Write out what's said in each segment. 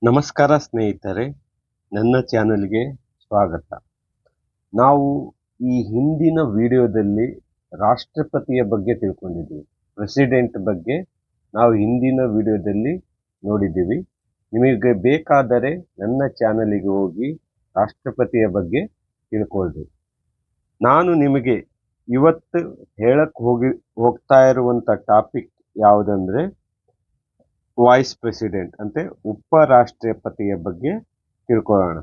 ನಮಸ್ಕಾರ ಸ್ನೇಹಿತರೆ, ನನ್ನ ಚಾನೆಲ್ಗೆ ಸ್ವಾಗತ. ನಾವು ಈ ಹಿಂದಿನ ವಿಡಿಯೋದಲ್ಲಿ ರಾಷ್ಟ್ರಪತಿಯ ಬಗ್ಗೆ ತಿಳ್ಕೊಂಡಿದ್ದೀವಿ. ಪ್ರೆಸಿಡೆಂಟ್ ಬಗ್ಗೆ ನಾವು ಹಿಂದಿನ ವಿಡಿಯೋದಲ್ಲಿ ನೋಡಿದ್ದೀವಿ. ನಿಮಗೆ ಬೇಕಾದರೆ ನನ್ನ ಚಾನಲಿಗೆ ಹೋಗಿ ರಾಷ್ಟ್ರಪತಿಯ ಬಗ್ಗೆ ತಿಳ್ಕೊಳ್ರಿ. ನಾನು ನಿಮಗೆ ಇವತ್ತು ಹೋಗ್ತಾ ಇರುವಂಥ ಟಾಪಿಕ್ ಯಾವುದಂದ್ರೆ ವೈಸ್ ಪ್ರೆಸಿಡೆಂಟ್ ಅಂತೆ ಉಪರಾಷ್ಟ್ರಪತಿಯ ಬಗ್ಗೆ ತಿಳ್ಕೊಳ್ಳೋಣ.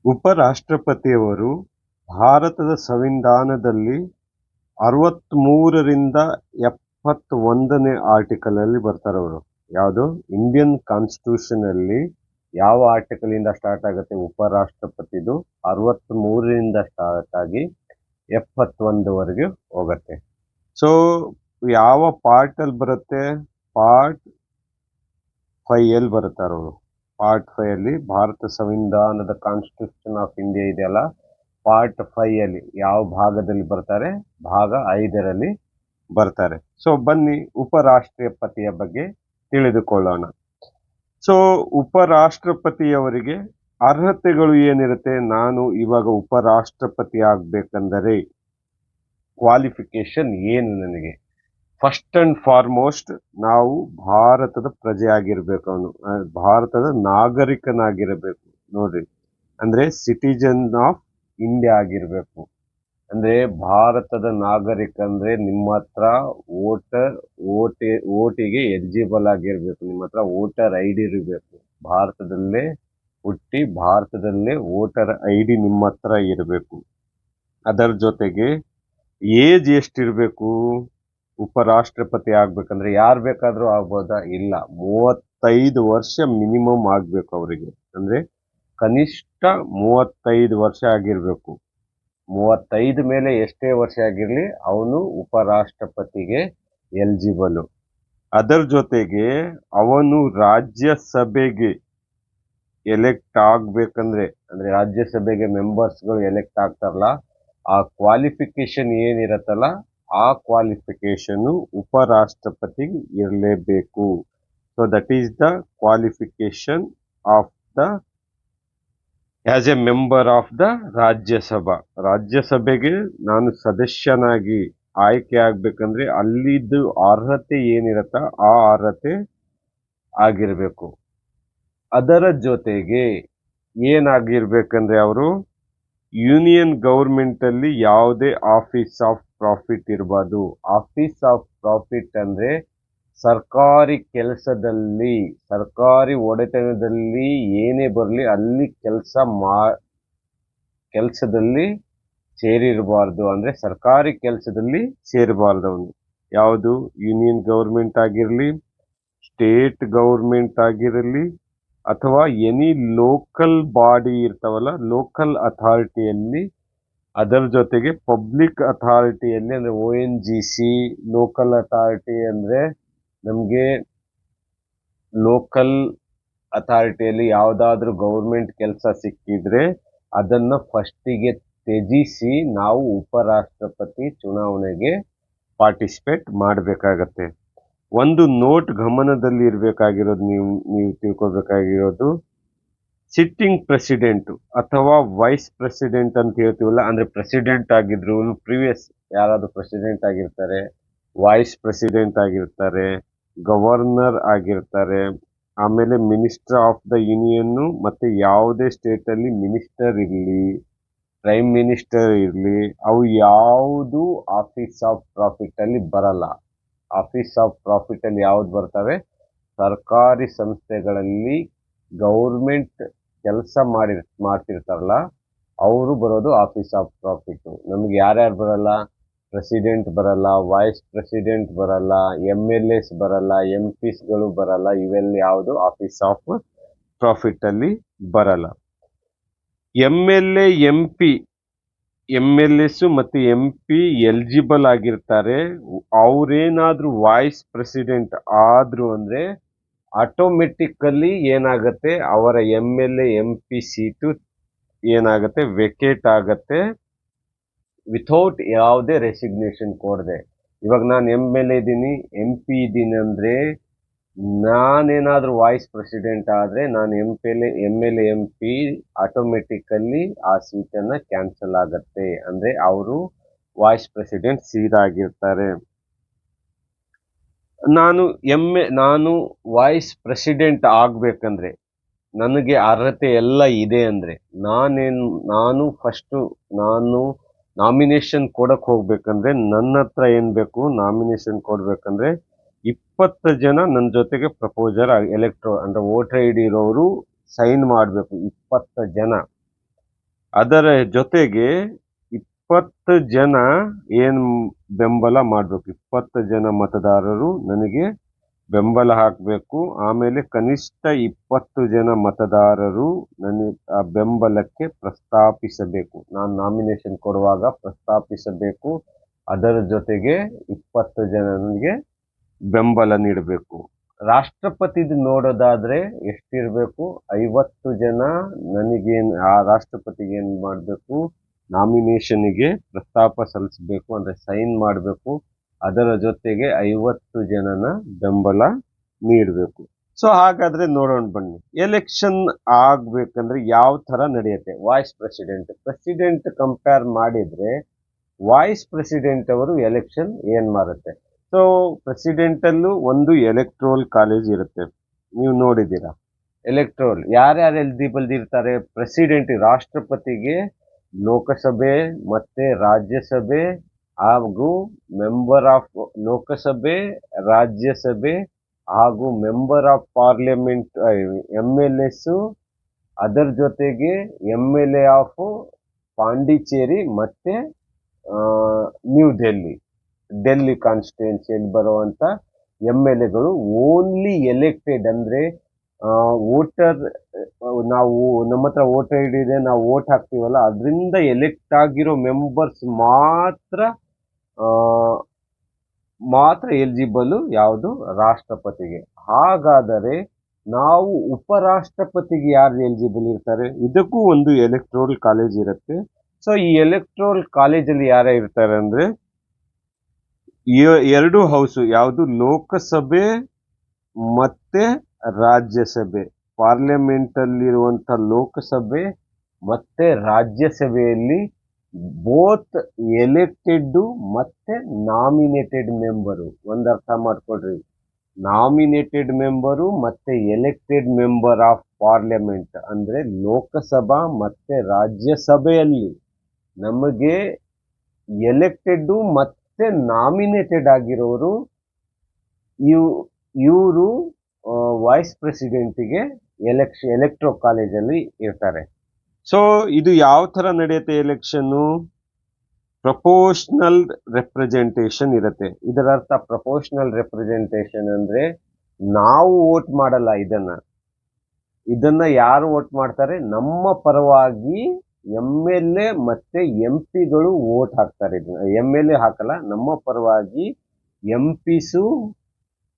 ಉಪರಾಷ್ಟ್ರಪತಿಯವರು ಭಾರತದ ಸಂವಿಧಾನದಲ್ಲಿ 63ರಿಂದ 71ನೇ ಆರ್ಟಿಕಲ್ ಅಲ್ಲಿ ಬರ್ತಾರೆ. ಅವರು ಯಾವುದು ಇಂಡಿಯನ್ ಕಾನ್ಸ್ಟಿಟ್ಯೂಷನ್ ಅಲ್ಲಿ ಯಾವ ಆರ್ಟಿಕಲ್ ಇಂದ ಸ್ಟಾರ್ಟ್ ಆಗುತ್ತೆ? ಉಪರಾಷ್ಟ್ರಪತಿದು 63ರಿಂದ ಸ್ಟಾರ್ಟ್ ಆಗಿ 71ವರೆಗೆ ಹೋಗುತ್ತೆ. ಸೊ ಯಾವ ಪಾರ್ಟ್ ಅಲ್ಲಿ ಬರುತ್ತೆ? ಪಾರ್ಟ್ 5 ಅಲ್ಲಿ ಬರುತ್ತಾರೆ ಅವರು. ಪಾರ್ಟ್ 5 ಅಲ್ಲಿ ಭಾರತ ಸಂವಿಧಾನದ ಕಾನ್ಸ್ಟಿಟ್ಯೂಷನ್ ಆಫ್ ಇಂಡಿಯಾ ಇದೆಯಲ್ಲ, ಪಾರ್ಟ್ 5 ಅಲ್ಲಿ ಯಾವ ಭಾಗದಲ್ಲಿ ಬರ್ತಾರೆ? ಭಾಗ 5ರಲ್ಲಿ ಬರ್ತಾರೆ. ಸೊ ಬನ್ನಿ ಉಪರಾಷ್ಟ್ರಪತಿಯ ಬಗ್ಗೆ ತಿಳಿದುಕೊಳ್ಳೋಣ. ಸೊ ಉಪರಾಷ್ಟ್ರಪತಿಯವರಿಗೆ ಅರ್ಹತೆಗಳು ಏನಿರುತ್ತೆ? ನಾನು ಇವಾಗ ಉಪರಾಷ್ಟ್ರಪತಿ ಆಗ್ಬೇಕಂದರೆ ಕ್ವಾಲಿಫಿಕೇಶನ್ ಏನು ನನಗೆ? ಫಸ್ಟ್ ಅಂಡ್ ಫಾರ್ಮೋಸ್ಟ್ ನಾವು ಭಾರತದ ಪ್ರಜೆ ಆಗಿರ್ಬೇಕು, ಅವನು ಭಾರತದ ನಾಗರಿಕನಾಗಿರಬೇಕು. ನೋಡ್ರಿ, ಅಂದ್ರೆ ಸಿಟಿಜನ್ ಆಫ್ ಇಂಡಿಯಾ ಆಗಿರ್ಬೇಕು. ಅಂದ್ರೆ ಭಾರತದ ನಾಗರಿಕ ಅಂದ್ರೆ ನಿಮ್ಮ ಹತ್ರ ಓಟಿಗೆ ಎಲಿಜಿಬಲ್ ಆಗಿರ್ಬೇಕು. ನಿಮ್ಮ ಹತ್ರ ವೋಟರ್ ID ಇರಬೇಕು. ಭಾರತದಲ್ಲೇ ಹುಟ್ಟಿ ಭಾರತದಲ್ಲೇ ವೋಟರ್ ID ನಿಮ್ಮ ಹತ್ರ ಇರಬೇಕು. ಅದರ ಜೊತೆಗೆ ಏಜ್ ಎಷ್ಟಿರ್ಬೇಕು? ಉಪರಾಷ್ಟ್ರಪತಿ ಆಗ್ಬೇಕಂದ್ರೆ ಯಾರು ಬೇಕಾದ್ರೂ ಆಗ್ಬೋದಾ? ಇಲ್ಲ, 35 ವರ್ಷ ಮಿನಿಮಮ್ ಆಗ್ಬೇಕು ಅವರಿಗೆ. ಅಂದ್ರೆ ಕನಿಷ್ಠ 35 ವರ್ಷ ಆಗಿರ್ಬೇಕು. 35 ಮೇಲೆ ಎಷ್ಟೇ ವರ್ಷ ಆಗಿರ್ಲಿ ಅವನು ಉಪರಾಷ್ಟ್ರಪತಿಗೆ ಎಲಿಜಿಬಲ್. ಅದರ ಜೊತೆಗೆ ಅವನು ರಾಜ್ಯಸಭೆಗೆ ಎಲೆಕ್ಟ್ ಆಗ್ಬೇಕಂದ್ರೆ, ಅಂದ್ರೆ ರಾಜ್ಯಸಭೆಗೆ ಮೆಂಬರ್ಸ್ಗಳು ಎಲೆಕ್ಟ್ ಆಗ್ತಾರಲ್ಲ, ಆ ಕ್ವಾಲಿಫಿಕೇಶನ್ ಏನಿರತ್ತಲ್ಲ, ಆ ಕ್ವಾಲಿಫಿಕೇಶನ್ ಉಪರಾಷ್ಟ್ರಪತಿಗೆ ಇರಲೇಬೇಕು. So that is the qualification of the as A member of the Rajya Sabha. ರಾಜ್ಯಸಭೆಗೆ ನಾನು ಸದಸ್ಯನಾಗಿ ಆಯ್ಕೆ ಆಗ್ಬೇಕಂದ್ರೆ ಅಲ್ಲಿದ್ದು ಅರ್ಹತೆ ಏನಿರತ್ತ ಆ ಅರ್ಹತೆ ಆಗಿರ್ಬೇಕು. ಅದರ ಜೊತೆಗೆ ಏನಾಗಿರ್ಬೇಕಂದ್ರೆ ಅವರು ಯೂನಿಯನ್ ಗೌರ್ಮೆಂಟ್ ಅಲ್ಲಿ ಯಾವುದೇ ಆಫೀಸ್ ಆಫ್ ಪ್ರಾಫಿಟ್ ಇರಬಾರ್ದು. ಆಫೀಸ್ ಆಫ್ ಪ್ರಾಫಿಟ್ ಅಂದ್ರೆ ಸರ್ಕಾರಿ ಕೆಲಸದಲ್ಲಿ, ಸರ್ಕಾರಿ ಒಡೆತನದಲ್ಲಿ ಏನೇ ಬರಲಿ ಅಲ್ಲಿ ಕೆಲಸದಲ್ಲಿ ಸೇರಿರಬಾರ್ದು. ಅಂದ್ರೆ ಸರ್ಕಾರಿ ಕೆಲಸದಲ್ಲಿ ಸೇರಬಾರ್ದು ಅವನು. ಯಾವುದು? ಯೂನಿಯನ್ ಗೌರ್ಮೆಂಟ್ ಆಗಿರಲಿ, ಸ್ಟೇಟ್ ಗೌರ್ಮೆಂಟ್ ಆಗಿರಲಿ, ಅಥವಾ ಎನಿ ಲೋಕಲ್ ಬಾಡಿ ಇರ್ತಾವಲ್ಲ, ಲೋಕಲ್ ಅಥಾರಿಟಿಯಲ್ಲಿ. ಅದರ ಜೊತೆಗೆ ಪಬ್ಲಿಕ್ ಅಥಾರಿಟಿಯಲ್ಲಿ ಅಂದ್ರೆ ONGC, ಲೋಕಲ್ ಅಥಾರಿಟಿ ಅಂದ್ರೆ ನಮಗೆ ಲೋಕಲ್ ಅಥಾರಿಟಿಯಲ್ಲಿ ಯಾವುದಾದ್ರೂ ಗೌರ್ಮೆಂಟ್ ಕೆಲಸ ಸಿಕ್ಕಿದ್ರೆ ಅದನ್ನ ಫಸ್ಟಿಗೆ ತ್ಯಜಿಸಿ ನಾವು ಉಪರಾಷ್ಟ್ರಪತಿ ಚುನಾವಣೆಗೆ ಪಾರ್ಟಿಸಿಪೇಟ್ ಮಾಡಬೇಕಾಗತ್ತೆ. ಒಂದು ನೋಟ್ ಗಮನದಲ್ಲಿ ಇರಬೇಕಾಗಿರೋದು, ನೀವು ತಿಳ್ಕೊಬೇಕಾಗಿರೋದು, ಸಿಟ್ಟಿಂಗ್ ಪ್ರೆಸಿಡೆಂಟ್ ಅಥವಾ ವೈಸ್ ಪ್ರೆಸಿಡೆಂಟ್ ಅಂತ ಹೇಳ್ತೀವಲ್ಲ, ಅಂದ್ರೆ ಪ್ರೆಸಿಡೆಂಟ್ ಆಗಿದ್ರು, ಪ್ರೀವಿಯಸ್ ಯಾರಾದ್ರೂ ಪ್ರೆಸಿಡೆಂಟ್ ಆಗಿರ್ತಾರೆ, ವೈಸ್ ಪ್ರೆಸಿಡೆಂಟ್ ಆಗಿರ್ತಾರೆ, ಗವರ್ನರ್ ಆಗಿರ್ತಾರೆ, ಆಮೇಲೆ ಮಿನಿಸ್ಟರ್ ಆಫ್ ದ ಯೂನಿಯನ್, ಮತ್ತೆ ಯಾವುದೇ ಸ್ಟೇಟ್ ಅಲ್ಲಿ ಮಿನಿಸ್ಟರ್ ಇರಲಿ, ಪ್ರೈಮ್ ಮಿನಿಸ್ಟರ್ ಇರಲಿ, ಅವು ಯಾವುದು ಆಫೀಸ್ ಆಫ್ ಪ್ರಾಫಿಟ್ ಅಲ್ಲಿ ಬರಲ್ಲ. ಆಫೀಸ್ ಆಫ್ ಪ್ರಾಫಿಟ್ ಅಲ್ಲಿ ಯಾವ್ದು ಬರ್ತವೆ? ಸರ್ಕಾರಿ ಸಂಸ್ಥೆಗಳಲ್ಲಿ ಗೌರ್ಮೆಂಟ್ ಕೆಲಸ ಮಾಡ್ತಿರ್ತಾರಲ್ಲ ಅವರು ಬರೋದು ಆಫೀಸ್ ಆಫ್ ಪ್ರಾಫಿಟ್. ನಮ್ಗೆ ಯಾರ್ಯಾರು ಬರಲ್ಲ? ಪ್ರೆಸಿಡೆಂಟ್ ಬರಲ್ಲ, ವೈಸ್ ಪ್ರೆಸಿಡೆಂಟ್ ಬರಲ್ಲ, MLAs ಬರಲ್ಲ, MPsಗಳು ಬರಲ್ಲ. ಇವೆಲ್ಲ ಯಾವುದು ಆಫೀಸ್ ಆಫ್ ಪ್ರಾಫಿಟ್ ಅಲ್ಲಿ ಬರಲ್ಲ. MLAs ಮತ್ತು MP ಎಲಿಜಿಬಲ್ ಆಗಿರ್ತಾರೆ. ಅವ್ರೇನಾದ್ರೂ ವೈಸ್ ಪ್ರೆಸಿಡೆಂಟ್ ಆದ್ರು ಅಂದ್ರೆ ಆಟೋಮೆಟಿಕಲಿ ಏನಾಗತ್ತೆ, ಅವರ MLA MP ಸೀಟು ಏನಾಗತ್ತೆ, ವೆಕೇಟ್ ಆಗತ್ತೆ ವಿಥೌಟ್ ಯಾವುದೇ ರೆಸಿಗ್ನೇಷನ್ ಕೊಡದೆ. ಇವಾಗ ನಾನು MLA ಇದ್ದೀನಿ, MP ಇದ್ದೀನಿ ಅಂದ್ರೆ ನಾನೇನಾದ್ರೂ ವೈಸ್ ಪ್ರೆಸಿಡೆಂಟ್ ಆದ್ರೆ ನಾನು ಎಂ ಪಿ ಆಟೋಮೆಟಿಕಲಿ ಆ ಸೀಟನ್ನ ಕ್ಯಾನ್ಸಲ್ ಆಗತ್ತೆ. ಅಂದ್ರೆ ಅವರು ವೈಸ್ ಪ್ರೆಸಿಡೆಂಟ್ ಸೀದಾಗಿರ್ತಾರೆ. ನಾನು ವೈಸ್ ಪ್ರೆಸಿಡೆಂಟ್ ಆಗ್ಬೇಕಂದ್ರೆ ನನಗೆ ಅರ್ಹತೆ ಎಲ್ಲ ಇದೆ ಅಂದ್ರೆ ನಾನು ನಾಮಿನೇಷನ್ ಕೊಡಕ್ ಹೋಗ್ಬೇಕಂದ್ರೆ ನನ್ನ ಹತ್ರ ಏನ್ ಬೇಕು, ನಾಮಿನೇಷನ್ ಕೊಡ್ಬೇಕಂದ್ರೆ 20 ಜನ ನನ್ನ ಜೊತೆಗೆ ಪ್ರಪೋಸರ್ ಅಂದ್ರೆ ವೋಟರ್ ಐ ಡಿ ಇರೋರು ಸೈನ್ ಮಾಡಬೇಕು. 20 ಜನ. ಅದರ ಜೊತೆಗೆ 20 ಜನ ಏನ್ ಬೆಂಬಲ ಮಾಡ್ಬೇಕು. 20 ಜನ ಮತದಾರರು ನನಗೆ ಬೆಂಬಲ ಹಾಕಬೇಕು. ಆಮೇಲೆ ಕನಿಷ್ಠ 20 ಜನ ಮತದಾರರು ನನಗೆ ಆ ಬೆಂಬಲಕ್ಕೆ ಪ್ರಸ್ತಾಪಿಸಬೇಕು. ನಾನು ನಾಮಿನೇಷನ್ ಕೊಡುವಾಗ ಪ್ರಸ್ತಾಪಿಸಬೇಕು. ಅದರ ಜೊತೆಗೆ 20 ಜನ ನನಗೆ ಬೆಂಬಲ ನೀಡಬೇಕು. ರಾಷ್ಟ್ರಪತಿದು ನೋಡೋದಾದ್ರೆ ಎಷ್ಟಿರ್ಬೇಕು, 50 ಜನ ಆ ರಾಷ್ಟ್ರಪತಿಗೆ ಏನ್ ಮಾಡ್ಬೇಕು, ನಾಮಿನೇಷನ್ಗೆ ಪ್ರಸ್ತಾಪ ಸಲ್ಲಿಸಬೇಕು, ಅಂದ್ರೆ ಸೈನ್ ಮಾಡಬೇಕು. ಅದರ ಜೊತೆಗೆ 50 ಜನನ ಬೆಂಬಲ ನೀಡಬೇಕು. ಸೊ ಹಾಗಾದ್ರೆ ನೋಡೋಣ ಬನ್ನಿ, ಎಲೆಕ್ಷನ್ ಆಗ್ಬೇಕಂದ್ರೆ ಯಾವ ತರ ನಡೆಯುತ್ತೆ. ಪ್ರೆಸಿಡೆಂಟ್ ಕಂಪೇರ್ ಮಾಡಿದ್ರೆ ವೈಸ್ ಪ್ರೆಸಿಡೆಂಟ್ ಅವರು ಎಲೆಕ್ಷನ್ ಏನ್ ಮಾಡುತ್ತೆ. ಸೊ ಪ್ರೆಸಿಡೆಂಟ್ ಅಲ್ಲೂ ಒಂದು ಎಲೆಕ್ಟ್ರೋಲ್ ಕಾಲೇಜ್ ಇರುತ್ತೆ, ನೀವು ನೋಡಿದ್ದೀರಾ. ಯಾರ್ಯಾರು ಎಲಿಜಿಬಲ್ ಇರ್ತಾರೆ ಪ್ರೆಸಿಡೆಂಟ್, ರಾಷ್ಟ್ರಪತಿಗೆ ಲೋಕಸಭೆ ಮತ್ತೆ ರಾಜ್ಯಸಭೆ ಹಾಗೂ ಮೆಂಬರ್ ಆಫ್ ಲೋಕಸಭೆ, ರಾಜ್ಯಸಭೆ ಹಾಗೂ ಮೆಂಬರ್ ಆಫ್ ಪಾರ್ಲಿಮೆಂಟ್ MLAs, ಅದರ ಜೊತೆಗೆ MLA ಆಫ್ ಪಾಂಡಿಚೇರಿ ಮತ್ತೆ ನ್ಯೂ ಡೆಲ್ಲಿ ಕಾನ್ಸ್ಟಿಟ್ಯೂನ್ಸಿಯಲ್ಲಿ ಬರುವಂತ MLAಗಳು ಓನ್ಲಿ ಎಲೆಕ್ಟೆಡ್. ಅಂದ್ರೆ ನಾವು ನಮ್ಮ ಹತ್ರ ವೋಟರ್ ಐ ಡಿ ಇದೆ, ನಾವು ವೋಟ್ ಹಾಕ್ತೀವಲ್ಲ, ಅದರಿಂದ ಎಲೆಕ್ಟ್ ಆಗಿರೋ ಮೆಂಬರ್ಸ್ ಮಾತ್ರ ಎಲಿಜಿಬಲ್ ಯಾವುದು, ರಾಷ್ಟ್ರಪತಿಗೆ. ಹಾಗಾದರೆ ನಾವು ಉಪರಾಷ್ಟ್ರಪತಿಗೆ ಯಾರು ಎಲಿಜಿಬಲ್ ಇರ್ತಾರೆ, ಇದಕ್ಕೂ ಒಂದು ಎಲೆಕ್ಟ್ರೋಲ್ ಕಾಲೇಜ್ ಇರುತ್ತೆ. ಸೊ ಈ ಎಲೆಕ್ಟ್ರೋಲ್ ಕಾಲೇಜಲ್ಲಿ ಯಾರ ಇರ್ತಾರೆ ಅಂದ್ರೆ ಎರಡು ಹೌಸ್, ಯಾವುದು ಲೋಕಸಭೆ ಮತ್ತೆ ರಾಜ್ಯಸಭೆ. ಪಾರ್ಲಿಮೆಂಟ್ ಅಲ್ಲಿರುವಂತ ಲೋಕಸಭೆ ಮತ್ತೆ ರಾಜ್ಯಸಭೆಯಲ್ಲಿ ಬೋತ್ ಎಲೆಕ್ಟೆಡ್ ಮತ್ತೆ ನಾಮಿನೇಟೆಡ್ ಮೆಂಬರು. ಅರ್ಥ ಮಾಡ್ಕೊಡ್ರಿ, ನಾಮಿನೇಟೆಡ್ ಮೆಂಬರು ಮತ್ತೆ ಎಲೆಕ್ಟೆಡ್ ಮೆಂಬರ್ ಆಫ್ ಪಾರ್ಲಿಮೆಂಟ್. ಅಂದ್ರೆ ಲೋಕಸಭಾ ಮತ್ತೆ ರಾಜ್ಯಸಭೆಯಲ್ಲಿ ನಮಗೆ ಎಲೆಕ್ಟೆಡ್ ಮತ್ತೆ ನಾಮಿನೇಟೆಡ್ ಆಗಿರೋರು ಇವರು ವೈಸ್ ಪ್ರೆಸಿಡೆಂಟ್ಗೆ ಎಲೆಕ್ಟ್ರೋ ಕಾಲೇಜಲ್ಲಿ ಇರ್ತಾರೆ. ಸೊ ಇದು ಯಾವ ತರ ನಡೆಯುತ್ತೆ ಎಲೆಕ್ಷನ್, ಪ್ರಪೋರ್ಷನಲ್ ರೆಪ್ರೆಸೆಂಟೇಷನ್ ಇರುತ್ತೆ. ಇದರ ಅರ್ಥ ಪ್ರಪೋರ್ಷನಲ್ ರೆಪ್ರೆಸೆಂಟೇಷನ್ ಅಂದ್ರೆ ನಾವು ವೋಟ್ ಮಾಡಲ್ಲ, ಇದನ್ನ ಯಾರು ವೋಟ್ ಮಾಡ್ತಾರೆ, ನಮ್ಮ ಪರವಾಗಿ MLA ಮತ್ತೆ MPಗಳು ವೋಟ್ ಹಾಕ್ತಾರೆ. MLA ಹಾಕಲ್ಲ, ನಮ್ಮ ಪರವಾಗಿ MPs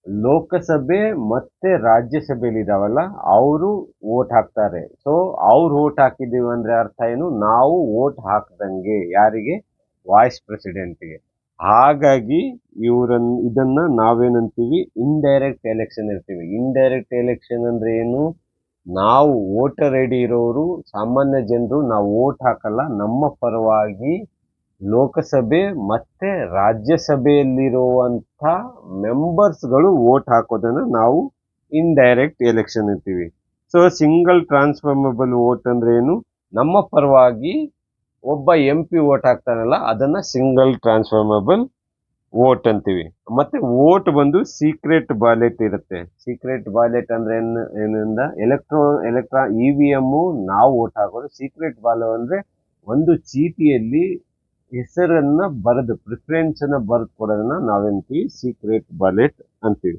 ಲೋಕಸಭೆ ಮತ್ತೆ ರಾಜ್ಯಸಭೆಯಲ್ಲಿ ಇದಾವಲ್ಲ ಅವರು ವೋಟ್ ಹಾಕ್ತಾರೆ. ಸೊ ಅವ್ರು ವೋಟ್ ಹಾಕಿದೀವಿ ಅಂದ್ರೆ ಅರ್ಥ ಏನು, ನಾವು ವೋಟ್ ಹಾಕ್ದಂಗೆ ಯಾರಿಗೆ, ವೈಸ್ ಪ್ರೆಸಿಡೆಂಟ್ಗೆ. ಹಾಗಾಗಿ ಇದನ್ನ ನಾವೇನಂತೀವಿ, ಇಂಡೈರೆಕ್ಟ್ ಎಲೆಕ್ಷನ್ ಇರ್ತೀವಿ. ಇಂಡೈರೆಕ್ಟ್ ಎಲೆಕ್ಷನ್ ಅಂದ್ರೆ ಏನು, ನಾವು ವೋಟರ್ ಐ ಡಿ ಇರೋರು ಸಾಮಾನ್ಯ ಜನರು ನಾವು ವೋಟ್ ಹಾಕಲ್ಲ, ನಮ್ಮ ಪರವಾಗಿ ಲೋಕಸಭೆ ಮತ್ತೆ ರಾಜ್ಯಸಭೆಯಲ್ಲಿರುವಂತ ಮೆಂಬರ್ಸ್ಗಳು ವೋಟ್ ಹಾಕೋದನ್ನ ನಾವು ಇಂಡೈರೆಕ್ಟ್ ಎಲೆಕ್ಷನ್ ಅಂತೀವಿ. ಸೊ ಸಿಂಗಲ್ ಟ್ರಾನ್ಸ್ಫಾರ್ಮಬಲ್ ವೋಟ್ ಅಂದ್ರೆ ಏನು, ನಮ್ಮ ಪರವಾಗಿ ಒಬ್ಬ MP ವೋಟ್ ಹಾಕ್ತಾನಲ್ಲ, ಅದನ್ನ ಸಿಂಗಲ್ ಟ್ರಾನ್ಸ್ಫಾರ್ಮಬಲ್ ವೋಟ್ ಅಂತೀವಿ. ಮತ್ತೆ ವೋಟ್ ಬಂದು ಸೀಕ್ರೆಟ್ ಬ್ಯಾಲೆಟ್ ಇರುತ್ತೆ. ಸೀಕ್ರೆಟ್ ಬ್ಯಾಲೆಟ್ ಅಂದ್ರೆ EVM ನಾವು ವೋಟ್ ಹಾಕೋದು. ಸೀಕ್ರೆಟ್ ಬ್ಯಾಲೆಟ್ ಅಂದ್ರೆ ಒಂದು ಚೀಟಿಯಲ್ಲಿ ಹೆಸರನ್ನ ಪ್ರಿಫರೆನ್ಸ್ ಅನ್ನ ಬರೆದು ಕೊಡೋದನ್ನ ನಾವೇಂತೀವಿ, ಸೀಕ್ರೆಟ್ ಬ್ಯಾಲೆಟ್ ಅಂತೀವಿ.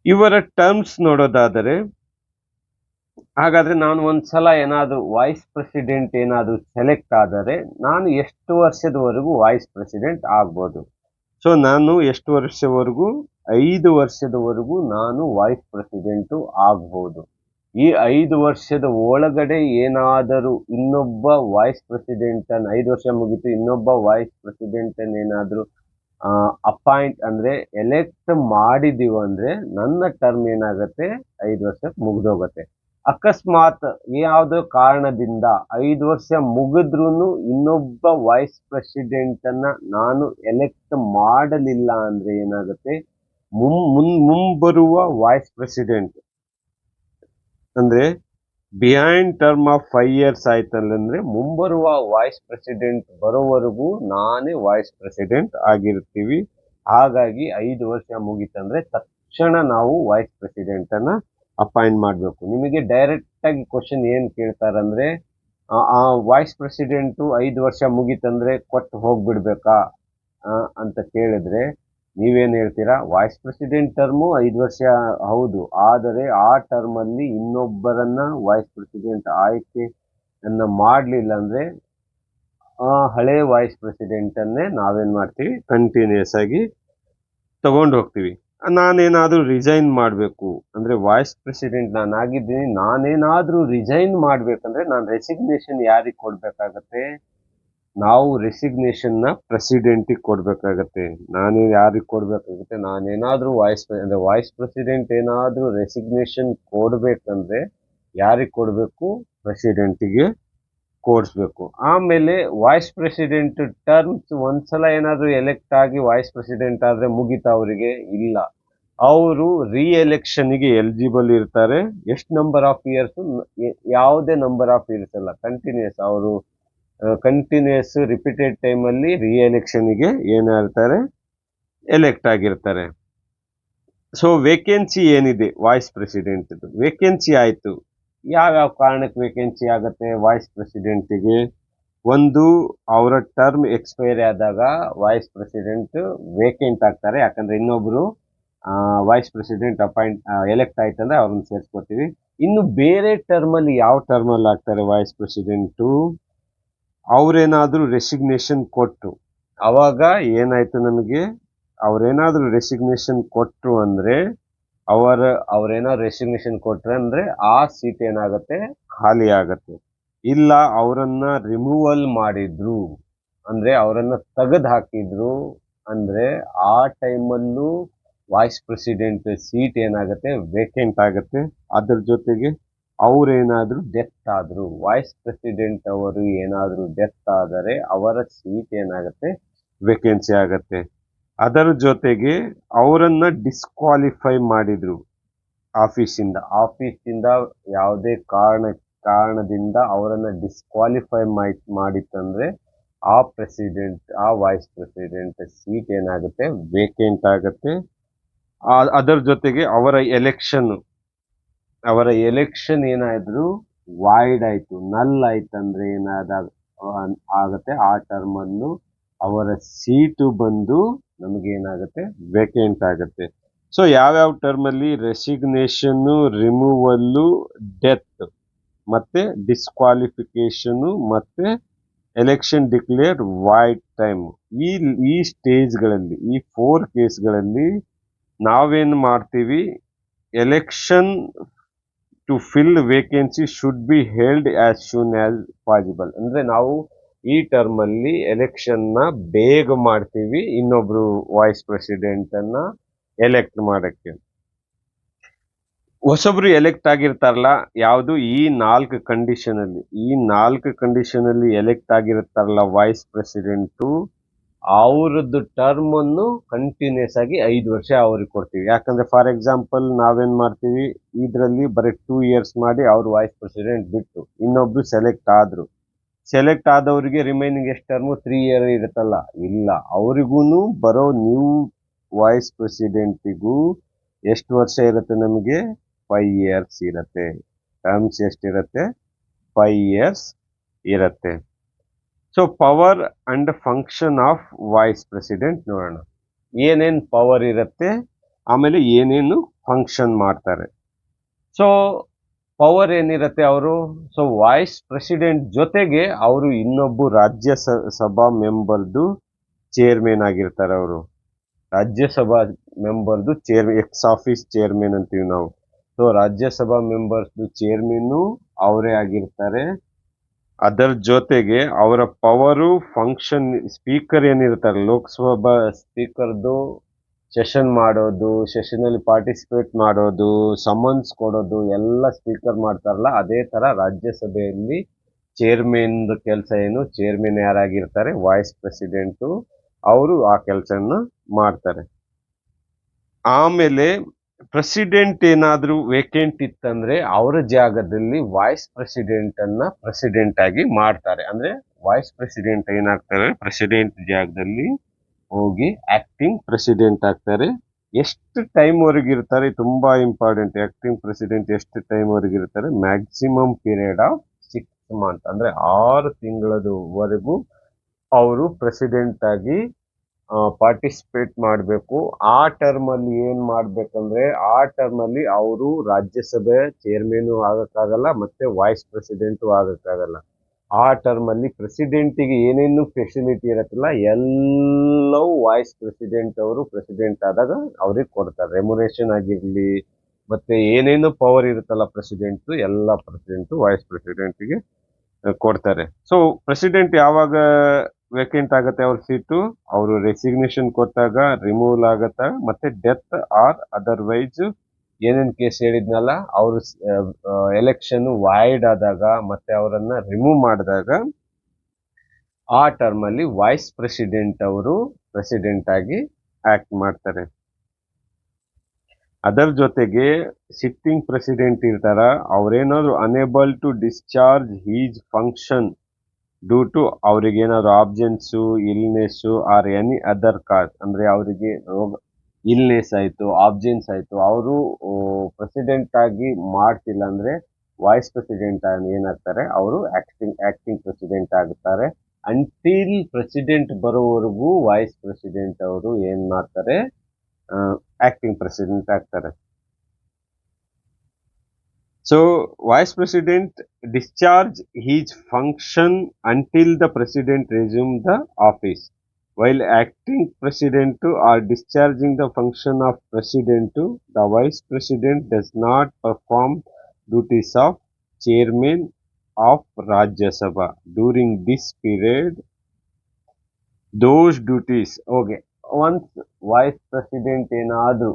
ಇವರ ಟರ್ಮ್ಸ್ ನೋಡೋದಾದರೆ, ಹಾಗಾದ್ರೆ ನಾನು ಒಂದ್ಸಲ ಏನಾದ್ರು ವೈಸ್ ಪ್ರೆಸಿಡೆಂಟ್ ಏನಾದ್ರು ಸೆಲೆಕ್ಟ್ ಆದರೆ ನಾನು ಎಷ್ಟು ವರ್ಷದವರೆಗೂ ವೈಸ್ ಪ್ರೆಸಿಡೆಂಟ್ ಆಗ್ಬೋದು. ಸೊ ನಾನು ಎಷ್ಟು ವರ್ಷವರೆಗೂ, 5 ವರ್ಷದವರೆಗೂ ನಾನು ವೈಸ್ ಪ್ರೆಸಿಡೆಂಟ್ ಆಗ್ಬೋದು. ಈ 5 ವರ್ಷದ ಒಳಗಡೆ ಏನಾದರೂ ಇನ್ನೊಬ್ಬ ವೈಸ್ ಪ್ರೆಸಿಡೆಂಟ್ 5 ವರ್ಷ ಮುಗಿತು, ಇನ್ನೊಬ್ಬ ವೈಸ್ ಪ್ರೆಸಿಡೆಂಟ್ ಏನಾದ್ರು ಅಪಾಯಿಂಟ್ ಅಂದ್ರೆ ಎಲೆಕ್ಟ್ ಮಾಡಿದೀವಿ ಅಂದ್ರೆ ನನ್ನ ಟರ್ಮ್ ಏನಾಗತ್ತೆ 5 ವರ್ಷಕ್ಕೆ ಮುಗ್ದೋಗತ್ತೆ. ಅಕಸ್ಮಾತ್ ಯಾವುದೋ ಕಾರಣದಿಂದ 5 ವರ್ಷ ಮುಗಿದ್ರೂ ಇನ್ನೊಬ್ಬ ವೈಸ್ ಪ್ರೆಸಿಡೆಂಟ್ ಅನ್ನ ನಾನು ಎಲೆಕ್ಟ್ ಮಾಡಲಿಲ್ಲ ಅಂದ್ರೆ ಏನಾಗುತ್ತೆ, ಮುಂಬರುವ ವೈಸ್ ಪ್ರೆಸಿಡೆಂಟ್ ಅಂದ್ರೆ ಬಿಹೈಂಡ್ ಟರ್ಮ್ ಆಫ್ 5 years ಆಯ್ತಲ್ಲಂದ್ರೆ ಮುಂಬರುವ ವೈಸ್ ಪ್ರೆಸಿಡೆಂಟ್ ಬರೋವರೆಗೂ ನಾನೇ ವೈಸ್ ಪ್ರೆಸಿಡೆಂಟ್ ಆಗಿರ್ತೀವಿ. ಹಾಗಾಗಿ 5 ವರ್ಷ ಮುಗೀತಂದ್ರೆ ತಕ್ಷಣ ನಾವು ವೈಸ್ ಪ್ರೆಸಿಡೆಂಟ್ ಅನ್ನ ಅಪಾಯಿಂಟ್ ಮಾಡಬೇಕು. ನಿಮಗೆ ಡೈರೆಕ್ಟ್ ಆಗಿ ಕ್ವಶನ್ ಏನ್ ಕೇಳ್ತಾರಂದ್ರೆ, ಆ ವೈಸ್ ಪ್ರೆಸಿಡೆಂಟು 5 ವರ್ಷ ಮುಗೀತಂದ್ರೆ ಕೊಟ್ಟು ಹೋಗ್ಬಿಡ್ಬೇಕಾ ಅಂತ ಕೇಳಿದ್ರೆ ನೀವೇನ್ ಹೇಳ್ತೀರಾ? ವೈಸ್ ಪ್ರೆಸಿಡೆಂಟ್ ಟರ್ಮು 5 ವರ್ಷ ಹೌದು, ಆದರೆ ಆ ಟರ್ಮ್ ಅಲ್ಲಿ ಇನ್ನೊಬ್ಬರನ್ನ ವೈಸ್ ಪ್ರೆಸಿಡೆಂಟ್ ಆಯ್ಕೆಯನ್ನ ಮಾಡ್ಲಿಲ್ಲ ಅಂದ್ರೆ ಹಳೆ ವೈಸ್ ಪ್ರೆಸಿಡೆಂಟ್ ಅನ್ನೇ ನಾವೇನ್ ಮಾಡ್ತೀವಿ, ಕಂಟಿನ್ಯೂಸ್ ಆಗಿ ತಗೊಂಡು ಹೋಗ್ತೀವಿ. ನಾನೇನಾದ್ರೂ ರಿಸೈನ್ ಮಾಡಬೇಕು ಅಂದ್ರೆ ವೈಸ್ ಪ್ರೆಸಿಡೆಂಟ್ ನಾನು ಆಗಿದ್ದೀನಿ, ನಾನೇನಾದ್ರೂ ರಿಸೈನ್ ಮಾಡ್ಬೇಕಂದ್ರೆ ನಾನು ರೆಸಿಗ್ನೇಷನ್ ಯಾರಿಗೆ ಕೊಡ್ಬೇಕಾಗತ್ತೆ? ನಾವು ರೆಸಿಗ್ನೇಷನ್ ನ ಪ್ರೆಸಿಡೆಂಟಿಗೆ ಕೊಡ್ಬೇಕಾಗತ್ತೆ. ನಾನೇ ಯಾರಿಗೆ ಕೊಡ್ಬೇಕಾಗುತ್ತೆ? ನಾನೇನಾದ್ರೂ ವೈಸ್ ಪ್ರೆಸಿಡೆಂಟ್ ಏನಾದ್ರೂ ರೆಸಿಗ್ನೇಷನ್ ಕೊಡ್ಬೇಕಂದ್ರೆ ಯಾರಿಗೆ ಕೊಡ್ಬೇಕು? ಪ್ರೆಸಿಡೆಂಟಿಗೆ ಕೊಡಿಸ್ಬೇಕು. ಆಮೇಲೆ ವೈಸ್ ಪ್ರೆಸಿಡೆಂಟ್ ಟರ್ಮ್ಸ್ ಒಂದ್ಸಲ ಏನಾದ್ರೂ ಎಲೆಕ್ಟ್ ಆಗಿ ವೈಸ್ ಪ್ರೆಸಿಡೆಂಟ್ ಆದ್ರೆ ಮುಗಿತಾ ಅವರಿಗೆ? ಇಲ್ಲ, ಅವರು ಗೆ ಎಲಿಜಿಬಲ್ ಇರ್ತಾರೆ. ಎಷ್ಟು ನಂಬರ್ ಆಫ್ ಇಯರ್ಸ್? ಯಾವುದೇ ನಂಬರ್ ಆಫ್ ಇಯರ್ಸ್ ಅಲ್ಲ, ಕಂಟಿನ್ಯೂಸ್. ಅವರು ಕಂಟಿನ್ಯೂಸ್ ರಿಪೀಟೆಡ್ ಟೈಮ್ ಅಲ್ಲಿ ಗೆ ಏನಾಗ್ತಾರೆ, ಎಲೆಕ್ಟ್ ಆಗಿರ್ತಾರೆ. ಸೊ ವೇಕೆನ್ಸಿ ಏನಿದೆ ವೈಸ್ ಪ್ರೆಸಿಡೆಂಟ್ ವೇಕೆನ್ಸಿ ಆಯ್ತು. ಯಾವ್ಯಾವ ಕಾರಣಕ್ಕೆ ವೇಕೆನ್ಸಿ ಆಗತ್ತೆ ವೈಸ್ ಪ್ರೆಸಿಡೆಂಟಿಗೆ? ಒಂದು, ಅವರ ಟರ್ಮ್ ಎಕ್ಸ್ಪೈರಿ ಆದಾಗ ವೈಸ್ ಪ್ರೆಸಿಡೆಂಟ್ ವೇಕೆಂಟ್ ಆಗ್ತಾರೆ, ಯಾಕಂದ್ರೆ ಇನ್ನೊಬ್ರು ವೈಸ್ ಪ್ರೆಸಿಡೆಂಟ್ ಎಲೆಕ್ಟ್ ಆಯ್ತಂದ್ರೆ ಅವ್ರನ್ನ ಸೇರಿಸ್ಕೊತೀವಿ. ಇನ್ನು ಬೇರೆ ಟರ್ಮ್ ಅಲ್ಲಿ ಯಾವ ಟರ್ಮ್ ಅಲ್ಲಿ ಆಗ್ತಾರೆ ವೈಸ್ ಪ್ರೆಸಿಡೆಂಟು? ಅವ್ರೇನಾದ್ರೂ ರೆಸಿಗ್ನೇಷನ್ ಕೊಟ್ರು, ಅವಾಗ ಏನಾಯ್ತು ನಮಗೆ, ಅವ್ರೇನಾದ್ರೂ ರೆಸಿಗ್ನೇಷನ್ ಕೊಟ್ರು ಅಂದ್ರೆ ಅವ್ರೇನಾದ್ರು ರೆಸಿಗ್ನೇಷನ್ ಕೊಟ್ರೆ ಅಂದ್ರೆ ಆ ಸೀಟ್ ಏನಾಗತ್ತೆ, ಖಾಲಿ ಆಗತ್ತೆ. ಇಲ್ಲ ಅವರನ್ನ ರಿಮೂವಲ್ ಮಾಡಿದ್ರು ಅಂದ್ರೆ ಅವರನ್ನ ತೆಗೆದು ಹಾಕಿದ್ರು ಅಂದ್ರೆ ಆ ಟೈಮಲ್ಲೂ ವೈಸ್ ಪ್ರೆಸಿಡೆಂಟ್ ಸೀಟ್ ಏನಾಗತ್ತೆ, ವೇಕೆಂಟ್ ಆಗತ್ತೆ. ಅದ್ರ ಜೊತೆಗೆ ಅವ್ರೇನಾದ್ರೂ ಡೆತ್ ಆದ್ರು, ವೈಸ್ ಪ್ರೆಸಿಡೆಂಟ್ ಅವರು ಏನಾದ್ರೂ ಡೆತ್ ಆದರೆ ಅವರ ಸೀಟ್ ಏನಾಗತ್ತೆ, ವೇಕೆನ್ಸಿ ಆಗತ್ತೆ. ಅದರ ಜೊತೆಗೆ ಅವರನ್ನ ಡಿಸ್ಕ್ವಾಲಿಫೈ ಮಾಡಿದ್ರು ಆಫೀಸಿಂದ ಯಾವುದೇ ಕಾರಣದಿಂದ ಅವರನ್ನ ಡಿಸ್ಕ್ವಾಲಿಫೈ ಮಾಡಿತ್ತಂದ್ರೆ ಆ ವೈಸ್ ಪ್ರೆಸಿಡೆಂಟ್ ಸೀಟ್ ಏನಾಗುತ್ತೆ, ವೇಕೆಂಟ್ ಆಗುತ್ತೆ. ಅದರ ಜೊತೆಗೆ ಅವರ ಎಲೆಕ್ಷನ್ ಏನಾದ್ರು ವಾಯ್ಡ್ ಆಯ್ತು, ನಲ್ ಆಯ್ತಂದ್ರೆ ಆಗತ್ತೆ, ಆ ಟರ್ಮ್ ಅನ್ನು ಅವರ ಸೀಟು ಬಂದು ನಮಗೇನಾಗತ್ತೆ, ವೇಕೆಂಟ್ ಆಗತ್ತೆ. ಸೊ ಯಾವ್ಯಾವ ಟರ್ಮ್ ಅಲ್ಲಿ ರೆಸಿಗ್ನೇಷನ್, ರಿಮೂವಲ್, ಡೆತ್ ಮತ್ತೆ ಡಿಸ್ಕ್ವಾಲಿಫಿಕೇಶನ್ ಮತ್ತೆ ಎಲೆಕ್ಷನ್ ಡಿಕ್ಲೇರ್ ವಾಯ್ಡ್ ಟೈಮ್, ಈ ಸ್ಟೇಜ್ಗಳಲ್ಲಿ, ಈ 4 ಕೇಸ್ಗಳಲ್ಲಿ ನಾವೇನ್ ಮಾಡ್ತೀವಿ, election to fill vacancy should be held as soon as possible. ಅಂದ್ರೆ ನಾವು ಈ ಟರ್ಮ್ ಅಲ್ಲಿ ಎಲೆಕ್ಷನ್ ನ ಬೇಗ ಮಾಡ್ತೀವಿ ಇನ್ನೊಬ್ರು ವೈಸ್ ಪ್ರೆಸಿಡೆಂಟ್ ಅನ್ನ ಎಲೆಕ್ಟ್ ಮಾಡಕ್ಕೆ. ಹೊಸಬ್ರು ಎಲೆಕ್ಟ್ ಆಗಿರ್ತಾರಲ್ಲ, ಯಾವುದು ಈ 4 ಕಂಡೀಷನ್ ಅಲ್ಲಿ ಎಲೆಕ್ಟ್ ಆಗಿರ್ತಾರಲ್ಲ ವೈಸ್ ಪ್ರೆಸಿಡೆಂಟು, ಅವ್ರದ್ದು ಟರ್ಮ್ ಅನ್ನು ಕಂಟಿನ್ಯೂಸ್ ಆಗಿ 5 ವರ್ಷ ಅವ್ರಿಗೆ ಕೊಡ್ತೀವಿ. ಯಾಕಂದ್ರೆ ಫಾರ್ ಎಕ್ಸಾಂಪಲ್ ನಾವೇನ್ ಮಾಡ್ತೀವಿ, ಇದ್ರಲ್ಲಿ ಬರೀ 2 years ಮಾಡಿ ಅವ್ರು ವೈಸ್ ಪ್ರೆಸಿಡೆಂಟ್ ಬಿಟ್ಟು ಇನ್ನೊಬ್ರು ಸೆಲೆಕ್ಟ್ ಆದವರಿಗೆ ರಿಮೈನಿಂಗ್ ಎಷ್ಟು ಟರ್ಮು 3 year ಇರುತ್ತಲ್ಲ, ಇಲ್ಲ, ಅವ್ರಿಗೂನು ಬರೋ ನ್ಯೂ ವೈಸ್ ಪ್ರೆಸಿಡೆಂಟಿಗೂ ಎಷ್ಟು ವರ್ಷ ಇರುತ್ತೆ, ನಮಗೆ 5 years ಇರುತ್ತೆ. ಟರ್ಮ್ಸ್ ಎಷ್ಟಿರುತ್ತೆ, 5 years ಇರುತ್ತೆ. So power and function of vice president ನೋಡೋಣ. ಏನೇನ್ ಪವರ್ ಇರುತ್ತೆ, ಆಮೇಲೆ ಏನೇನು ಫಂಕ್ಷನ್ ಮಾಡ್ತಾರೆ. ಸೊ ಪವರ್ ಏನಿರುತ್ತೆ ಅವರು, ಸೊ ವೈಸ್ ಪ್ರೆಸಿಡೆಂಟ್ ಜೊತೆಗೆ ಅವರು ಇನ್ನೊಬ್ಬ ರಾಜ್ಯಸಭಾ ಮೆಂಬರ್ದು ಚೇರ್ಮನ್ ಆಗಿರ್ತಾರೆ. ಅವರು ರಾಜ್ಯಸಭಾ ಮೆಂಬರ್ದು ಎಕ್ಸ್ ಆಫೀಸ್ ಚೇರ್ಮನ್ ಅಂತೀವಿ ನಾವು. ಸೊ ರಾಜ್ಯಸಭಾ ಮೆಂಬರ್ಸ್ ಚೇರ್ಮನ್ ಅವರೇ ಆಗಿರ್ತಾರೆ. ಅದರ ಜೊತೆಗೆ ಅವರ ಪವರು ಫಂಕ್ಷನ್ ಸ್ಪೀಕರ್ ಏನಿರ್ತಾರೆ ಲೋಕಸಭಾ ಸ್ಪೀಕರ್ದು ಸೆಷನ್ ಮಾಡೋದು, ಸೆಷನ್ ಅಲ್ಲಿ ಪಾರ್ಟಿಸಿಪೇಟ್ ಮಾಡೋದು, ಸಮನ್ಸ್ ಕೊಡೋದು ಎಲ್ಲ ಸ್ಪೀಕರ್ ಮಾಡ್ತಾರಲ್ಲ, ಅದೇ ತರ ರಾಜ್ಯಸಭೆಯಲ್ಲಿ ಚೇರ್ಮನ್ ಕೆಲಸ ಏನು, ಚೇರ್ಮನ್ ಯಾರಾಗಿರ್ತಾರೆ, ವೈಸ್ ಪ್ರೆಸಿಡೆಂಟು, ಅವರು ಆ ಕೆಲಸನ ಮಾಡ್ತಾರೆ. ಆಮೇಲೆ ಪ್ರೆಸಿಡೆಂಟ್ ಏನಾದ್ರೂ ವೇಕೆಂಟ್ ಇತ್ತಂದ್ರೆ ಅವರ ಜಾಗದಲ್ಲಿ ವೈಸ್ ಪ್ರೆಸಿಡೆಂಟ್ ಅನ್ನ ಪ್ರೆಸಿಡೆಂಟ್ ಆಗಿ ಮಾಡ್ತಾರೆ. ಅಂದ್ರೆ ವೈಸ್ ಪ್ರೆಸಿಡೆಂಟ್ ಏನಾಗ್ತಾರೆ, ಪ್ರೆಸಿಡೆಂಟ್ ಜಾಗದಲ್ಲಿ ಹೋಗಿ ಆಕ್ಟಿಂಗ್ ಪ್ರೆಸಿಡೆಂಟ್ ಆಗ್ತಾರೆ. ಎಷ್ಟು ಟೈಮ್ ವರೆಗೆ ಇರ್ತಾರೆ, ತುಂಬಾ ಇಂಪಾರ್ಟೆಂಟ್. ಆಕ್ಟಿಂಗ್ ಪ್ರೆಸಿಡೆಂಟ್ ಎಷ್ಟು ಟೈಮ್ ವರೆಗೆ ಇರ್ತಾರೆ, ಮ್ಯಾಕ್ಸಿಮಮ್ ಪೀರಿಯಡ್ ಆಫ್ 6 months, ಅಂದ್ರೆ 6 ತಿಂಗಳವರೆಗೂ ಅವರು ಪ್ರೆಸಿಡೆಂಟ್ ಆಗಿ ಪಾರ್ಟಿಸಿಪೇಟ್ ಮಾಡಬೇಕು. ಆ ಟರ್ಮ್ ಅಲ್ಲಿ ಏನ್ ಮಾಡ್ಬೇಕಂದ್ರೆ, ಆ ಟರ್ಮ್ ಅಲ್ಲಿ ಅವರು ರಾಜ್ಯಸಭೆ ಚೇರ್ಮನ್ ಆಗಕ್ಕಾಗಲ್ಲ, ಮತ್ತೆ ವೈಸ್ ಪ್ರೆಸಿಡೆಂಟ್ ಆಗಕ್ಕಾಗಲ್ಲ. ಆ ಟರ್ಮ್ ಅಲ್ಲಿ ಪ್ರೆಸಿಡೆಂಟಿಗೆ ಏನೇನು ಫೆಸಿಲಿಟಿ ಇರತ್ತಲ್ಲ ಎಲ್ಲವೂ ವೈಸ್ ಪ್ರೆಸಿಡೆಂಟ್ ಅವರು ಪ್ರೆಸಿಡೆಂಟ್ ಆದಾಗ ಅವ್ರಿಗೆ ಕೊಡ್ತಾರೆ. ರೆಮ್ಯುನರೇಷನ್ ಆಗಿರ್ಲಿ, ಮತ್ತೆ ಏನೇನು ಪವರ್ ಇರುತ್ತಲ್ಲ ಪ್ರೆಸಿಡೆಂಟ್, ಎಲ್ಲ ಪ್ರೆಸಿಡೆಂಟ್ ವೈಸ್ ಪ್ರೆಸಿಡೆಂಟ್ಗೆ ಕೊಡ್ತಾರೆ. ಸೊ ಪ್ರೆಸಿಡೆಂಟ್ ಯಾವಾಗ ವೇಕೆಂಟ್ ಆಗತ್ತೆ ಅವ್ರ ಸೀಟು, ಅವರು ರೆಸಿಗ್ನೇಷನ್ ಕೊಟ್ಟಾಗ, ರಿಮೂವಲ್ ಆಗತ್ತ, ಮತ್ತೆ ಡೆತ್ ಆರ್ ಅದರ್ವೈಸ್ ಏನೇನ್ ಕೇಸ್ ಹೇಳಿದ್ನಲ್ಲ, ಅವರು ಎಲೆಕ್ಷನ್ ವಾಯ್ಡ್ ಆದಾಗ ಮತ್ತೆ ಅವರನ್ನ ರಿಮೂವ್ ಮಾಡಿದಾಗ ಆ ಟರ್ಮ್ ಅಲ್ಲಿ ವೈಸ್ ಪ್ರೆಸಿಡೆಂಟ್ ಅವರು ಪ್ರೆಸಿಡೆಂಟ್ ಆಗಿ ಆಕ್ಟ್ ಮಾಡ್ತಾರೆ. ಅದರ ಜೊತೆಗೆ ಸಿಟ್ಟಿಂಗ್ ಪ್ರೆಸಿಡೆಂಟ್ ಇರ್ತಾರ, ಅವ್ರೇನಾದ್ರು unable to discharge his function due to ಅವ್ರಿಗೆ ಏನಾದ್ರು absence, illness or any other cause, ಅಂದ್ರೆ ಅವರಿಗೆ ರೋಗ, ಇಲ್ನೆಸ್ ಆಯ್ತು, ಆಬ್ಸೆನ್ಸ್ ಆಯ್ತು, ಅವರು ಪ್ರೆಸಿಡೆಂಟ್ ಆಗಿ ಮಾಡ್ತಿಲ್ಲ ಅಂದ್ರೆ ವೈಸ್ ಪ್ರೆಸಿಡೆಂಟ್ ಏನಾಗ್ತಾರೆ, ಅವರು ಆಕ್ಟಿಂಗ್ ಪ್ರೆಸಿಡೆಂಟ್ ಆಗುತ್ತಾರೆ. ಅಂಟಿಲ್ ಪ್ರೆಸಿಡೆಂಟ್ ಬರೋವರೆಗೂ ವೈಸ್ ಪ್ರೆಸಿಡೆಂಟ್ ಅವರು ಏನ್ ಮಾಡ್ತಾರೆ, ಆಕ್ಟಿಂಗ್ ಪ್ರೆಸಿಡೆಂಟ್ ಆಗ್ತಾರೆ. So vice president discharge his function until the president resume the office, while acting president are discharging the function of president. The vice president does not perform duties of chairman of Rajya Sabha during this period. Those duties, okay, once vice president ಏನಾದ್ರು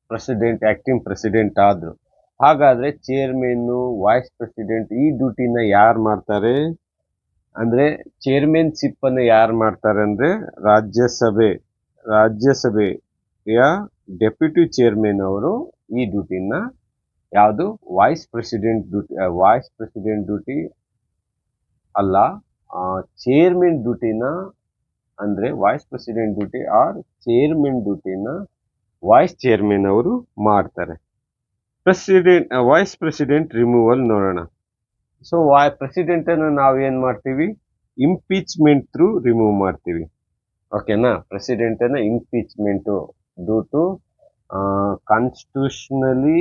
president acting president ಆದ್ರು, ಹಾಗಾದ್ರೆ chairman, vice president ಈ ಡ್ಯೂಟಿನ ಯಾರು ಮಾಡ್ತಾರೆ ಅಂದ್ರೆ, chairmanship ಅನ್ನು ಯಾರು ಮಾಡ್ತಾರೆ ಅಂದ್ರೆ ರಾಜ್ಯಸಭೆಯ ಡೆಪ್ಯೂಟಿ ಚೇರ್ಮನ್ ಅವರು ಈ ಡ್ಯೂಟಿನ, ಯಾವುದು ವೈಸ್ ಪ್ರೆಸಿಡೆಂಟ್ ಡ್ಯೂಟಿ ಅಲ್ಲ, ಚೇರ್ಮನ್ ಡ್ಯೂಟಿನ, ಅಂದ್ರೆ vice president duty or chairman ಡ್ಯೂಟಿನ ವೈಸ್ ಚೇರ್ಮನ್ ಅವರು ಮಾಡ್ತಾರೆ. ವೈಸ್ ಪ್ರೆಸಿಡೆಂಟ್ ರಿಮೂವಲ್ ನೋಡೋಣ. ಸೊ ಪ್ರೆಸಿಡೆಂಟ್ ಅನ್ನು ನಾವು ಏನ್ ಮಾಡ್ತೀವಿ, ಇಂಪೀಚ್ಮೆಂಟ್ ಥ್ರೂ ರಿಮೂವ್ ಮಾಡ್ತೀವಿ. ಓಕೆನಾ, ಪ್ರೆಸಿಡೆಂಟ್ ಅನ್ನ impeachment due to constitutionally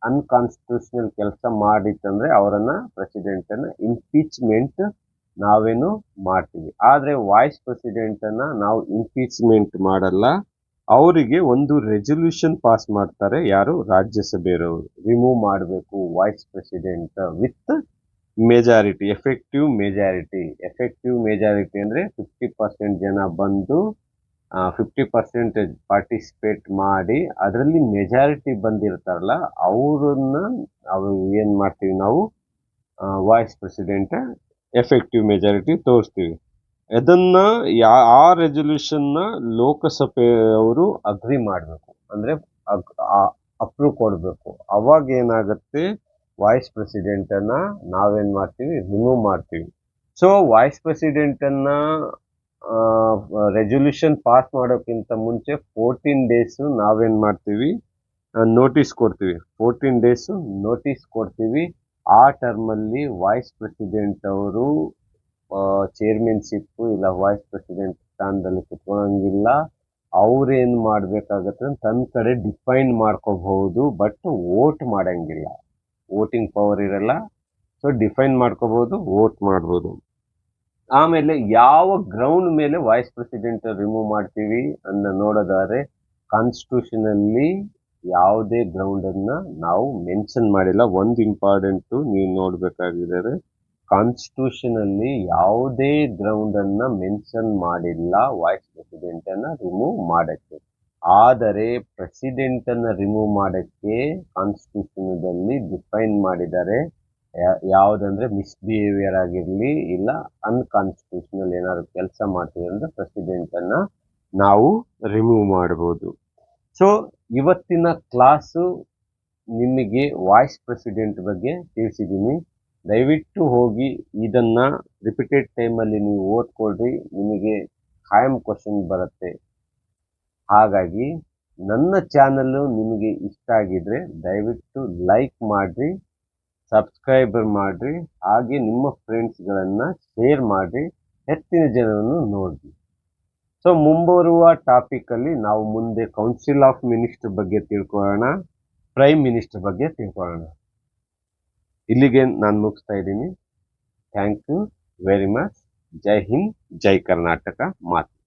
unconstitutional ಕೆಲಸ ಮಾಡಿತ್ತಂದ್ರೆ ಅವರನ್ನ ಪ್ರೆಸಿಡೆಂಟ್ ಅನ್ನ ಇಂಪೀಚ್ಮೆಂಟ್ ನಾವೇನು ಮಾಡ್ತೀವಿ. ಆದ್ರೆ ವೈಸ್ ಪ್ರೆಸಿಡೆಂಟ್ ಅನ್ನ ನಾವು ಇಂಪೀಚ್ಮೆಂಟ್ ಮಾಡಲ್ಲ, ಅವರಿಗೆ ಒಂದು ರೆಸಲ್ಯೂಷನ್ ಪಾಸ್ ಮಾಡ್ತಾರೆ. ಯಾರು, ರಾಜ್ಯಸಭೆಯವರು ರಿಮೂವ್ ಮಾಡಬೇಕು vice president with majority, effective majority ಅಂದ್ರೆ 50% ಜನ ಬಂದು 50% ಪಾರ್ಟಿಸಿಪೇಟ್ ಮಾಡಿ ಅದರಲ್ಲಿ ಮೆಜಾರಿಟಿ ಬಂದಿರ್ತಾರಲ್ಲ ಅವ್ರನ್ನ ನಾವು ಏನ್ ಮಾಡ್ತೀವಿ, ನಾವು ವೈಸ್ ಪ್ರೆಸಿಡೆಂಟ್ ಎಫೆಕ್ಟಿವ್ ಮೆಜಾರಿಟಿ ತೋರಿಸ್ತೀವಿ. ಅದನ್ನ ಆ ರೆಸಲ್ಯೂಷನ್ ನ ಲೋಕಸಭೆಯವರು ಅಗ್ರಿ ಮಾಡಬೇಕು, ಅಂದ್ರೆ ಅಪ್ರೂವ್ ಕೊಡಬೇಕು. ಅವಾಗ ಏನಾಗುತ್ತೆ, ವೈಸ್ ಪ್ರೆಸಿಡೆಂಟ್ ಅನ್ನ ನಾವೇನ್ ಮಾಡ್ತೀವಿ, ರಿಮೂವ್ ಮಾಡ್ತೀವಿ. ಸೊ ವೈಸ್ ಪ್ರೆಸಿಡೆಂಟ್ ಅನ್ನ ರೆಸಲ್ಯೂಷನ್ ಪಾಸ್ ಮಾಡೋಕ್ಕಿಂತ ಮುಂಚೆ 14 days ನಾವೇನ್ ಮಾಡ್ತೀವಿ, ನೋಟಿಸ್ ಕೊಡ್ತೀವಿ. 14 days ನೋಟಿಸ್ ಕೊಡ್ತೀವಿ. ಆ ಟರ್ಮ್ ಅಲ್ಲಿ ವೈಸ್ ಪ್ರೆಸಿಡೆಂಟ್ ಅವರು ಚೇರ್ಮನ್ಶಿಪ್ ಇಲ್ಲ ವೈಸ್ ಪ್ರೆಸಿಡೆಂಟ್ ಸ್ಥಾನದಲ್ಲಿ ಕುತ್ಕೊಳ್ಳಂಗಿಲ್ಲ. ಅವ್ರೇನ್ ಮಾಡ್ಬೇಕಾಗತ್ತೆ, ತನ್ನ ಕಡೆ ಡಿಫೈನ್ ಮಾಡ್ಕೋಬಹುದು, ಬಟ್ ವೋಟ್ ಮಾಡಂಗಿಲ್ಲ, ವೋಟಿಂಗ್ ಪವರ್ ಇರಲ್ಲ. ಸೊ ಡಿಫೈನ್ ಮಾಡ್ಕೋಬಹುದು, ವೋಟ್ ಮಾಡ್ಬೋದು. ಆಮೇಲೆ ಯಾವ ಗ್ರೌಂಡ್ ಮೇಲೆ ವೈಸ್ ಪ್ರೆಸಿಡೆಂಟ್ ರಿಮೂವ್ ಮಾಡ್ತೀವಿ ಅನ್ನ ನೋಡೋದಾದ್ರೆ, ಕಾನ್ಸ್ಟಿಟ್ಯೂಷನ್ ಅಲ್ಲಿ ಯಾವುದೇ ಗ್ರೌಂಡ್ ಅನ್ನ ನಾವು ಮೆನ್ಷನ್ ಮಾಡಿಲ್ಲ. ಒಂದು ಇಂಪಾರ್ಟೆಂಟ್ ನೀವು ನೋಡ್ಬೇಕಾಗಿದ್ದಾರೆ, ಕಾನ್ಸ್ಟಿಟ್ಯೂಷನ್ ಅಲ್ಲಿ ಯಾವುದೇ ಗ್ರೌಂಡ್ ಅನ್ನ ಮೆನ್ಷನ್ ಮಾಡಿಲ್ಲ ವೈಸ್ ಪ್ರೆಸಿಡೆಂಟ್ ಅನ್ನ ರಿಮೂವ್ ಮಾಡಕ್ಕೆ. ಆದರೆ ಪ್ರೆಸಿಡೆಂಟ್ ಅನ್ನ ರಿಮೂವ್ ಮಾಡಕ್ಕೆ ಕಾನ್ಸ್ಟಿಟ್ಯೂಷನ್ ಡಿಫೈನ್ ಮಾಡಿದ್ದಾರೆ. ಯಾವುದಂದ್ರೆ ಮಿಸ್ಬಿಹೇವಿಯರ್ ಆಗಿರ್ಲಿ ಇಲ್ಲ ಅನ್ಕಾನ್ಸ್ಟಿಟ್ಯೂಷನಲ್ ಏನಾದ್ರು ಕೆಲಸ ಮಾಡ್ತೀವಿ ಅಂದ್ರೆ ಪ್ರೆಸಿಡೆಂಟ್ ಅನ್ನ ನಾವು ರಿಮೂವ್ ಮಾಡಬಹುದು. ಸೊ ಇವತ್ತಿನ ಕ್ಲಾಸು ನಿಮಗೆ ವಾಯ್ಸ್ ಪ್ರೆಸಿಡೆಂಟ್ ಬಗ್ಗೆ ತಿಳಿಸಿದ್ದೀನಿ. ದಯವಿಟ್ಟು ಹೋಗಿ ಇದನ್ನ ರಿಪೀಟೆಡ್ ಟೈಮಲ್ಲಿ ನೀವು ಓದ್ಕೊಳ್ರಿ, ನಿಮಗೆ ಖಾಯಂ ಕ್ವಶನ್ ಬರುತ್ತೆ. ಹಾಗಾಗಿ ನನ್ನ ಚಾನಲ್ಲು ನಿಮಗೆ ಇಷ್ಟ ಆಗಿದ್ರೆ ದಯವಿಟ್ಟು ಲೈಕ್ ಮಾಡಿರಿ, ಸಬ್ಸ್ಕ್ರೈಬರ್ ಮಾಡಿರಿ, ಹಾಗೆ ನಿಮ್ಮ ಫ್ರೆಂಡ್ಸ್ಗಳನ್ನು ಶೇರ್ ಮಾಡಿರಿ, ಹೆಚ್ಚಿನ ಜನರನ್ನು ನೋಡಿರಿ. ಸೊ ಮುಂಬರುವ ಟಾಪಿಕಲ್ಲಿ ನಾವು ಮುಂದೆ ಕೌನ್ಸಿಲ್ ಆಫ್ ಮಿನಿಸ್ಟರ್ ಬಗ್ಗೆ ತಿಳ್ಕೊಳ್ಳೋಣ, ಪ್ರೈಮ್ ಮಿನಿಸ್ಟರ್ ಬಗ್ಗೆ ತಿಳ್ಕೊಳ್ಳೋಣ. ಇಲ್ಲಿಗೆ ನಾನು ಮುಗಿಸ್ತಾ ಇದ್ದೀನಿ. Thank you very much. Jai Hind, Jai Karnataka ಮಾತು.